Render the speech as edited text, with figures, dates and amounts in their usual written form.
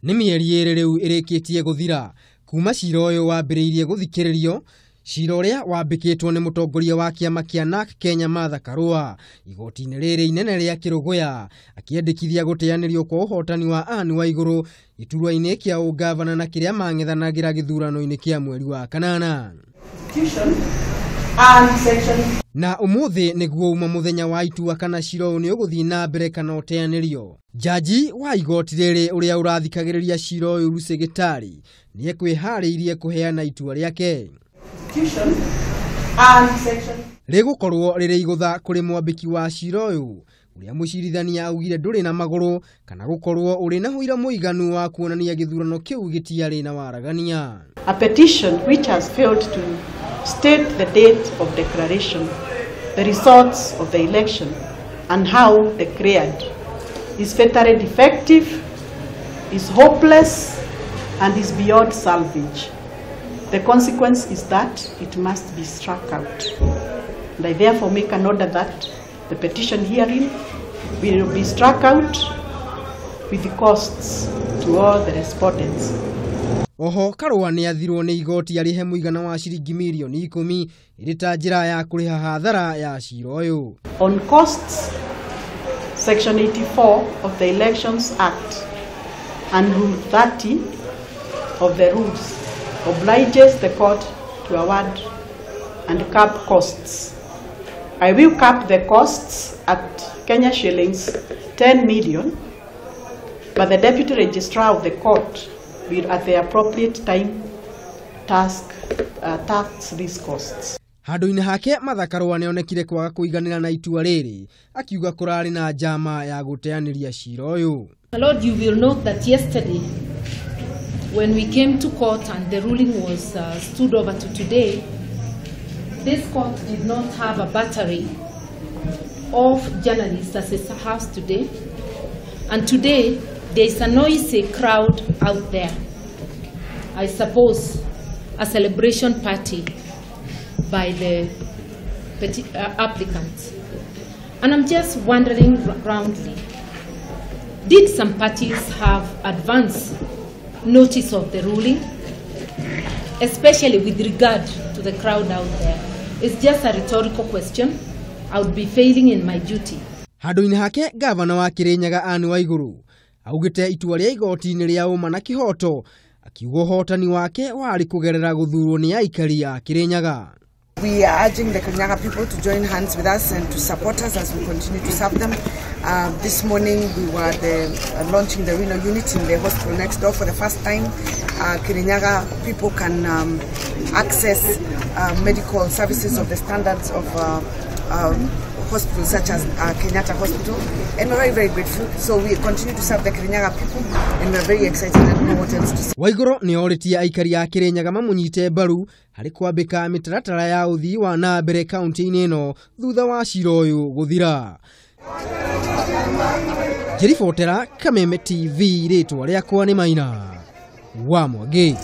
Nĩ mĩeri ĩrĩ rĩu ĩrĩkĩtie gũthira kuma cira ũyũ wambĩrĩirie gũthikĩrĩrio, cira ũrĩa wambikitwo nĩ mutongoria wa kiama kĩa Narc-Kenya Martha Karua igoti-inĩ rĩrĩ inene rĩa Kerugoya akiendikithia guteanirio kwa uhotani wa Ann Waiguru iturwa-inĩ kĩa ungavana na kĩrĩa mang'ethanagira githurano-ini kĩa mweri wa kanana. Na umuthi niguo uma muthenya wa itua kana cira ũyũ nĩ ũgũthiĩ na mbere kana ũteanirio. Jaji wa igoti rĩrĩ ũrĩa ũrathikagĩrĩria cira ũyũ Lucy Gitari nĩ ekwĩharĩirie kũheana itua rĩake. Rĩgũkorwo rĩrĩ igũtha kũrĩ mwambĩki wa cira ũyũ ũrĩa mũcirithania augire ndũrĩ na magũrũ kana gũkorwo ũrĩ na ũira mũiganu wa kuonania githurano kĩu gĩtiarĩ na waragania. A petition which has failed to state the date of declaration, the results of the election, and how declared is fatally defective, is hopeless, and is beyond salvage. The consequence is that it must be struck out. And I therefore make an order that the petition hearing will be struck out with the costs to all the respondents. Oho Karua nĩ athirwo nĩ igoti arĩhe mũigana wa ciringi mirioni 10 ĩrĩ ta njĩra ya kũrĩha hathara ya cira ũyũ. On costs, Section 84 of the Elections Act and Rule 30 of the rules obliges the court to award and cap costs. I will cap the costs at Kenya shillings 10 million, but the Deputy Registrar of the court will at the appropriate time tax these costs. Handũ-inĩ hake Martha Karua nĩonekire kwaga kũiganĩra na itua rĩrĩ, akiuga kũrarĩ na njama ya guteaniria cira ũyũ. My Lord, you will note that yesterday when we came to court and the ruling was stood over to today, this court did not have a battery of journalists as it has today, and today there is a noisy crowd out there. I suppose a celebration party by the applicants. And I'm just wondering roundly, did some parties have advance notice of the ruling, especially with regard to the crowd out there? It's just a rhetorical question. I would be failing in my duty. Handũ-inĩ hake ngavana wa Kirinyaga Ann Waiguru augĩte itua rĩa igoti-inĩ rĩa ũma na kĩhoto, akiuga ũhotani wake warĩ kũgerera gũthurwo nĩ aikari a Kirinyaga. We are urging the Kirinyaga people to join hands with us and to support us as we continue to serve them. This morning we were launching the renal unit in the hospital next door for the first time. Kirinyaga people can access medical services of the standards of hospitals such as Kenyatta Hospital, and we're very, very grateful. So we continue to serve the Kirinyaga people, and we're very excited and know what else to say. Waiguru nĩ oritie aikari a Kirinyaga mamũnyite mbaru harĩ kwambĩka mĩtaratara ya ũthii wa na mbere kaunti-inĩ ĩno thutha wa cira ũyũ gũthira. Jerifotera Kameme TV rĩtwa rĩakwa nĩ Maina wa Mwangi.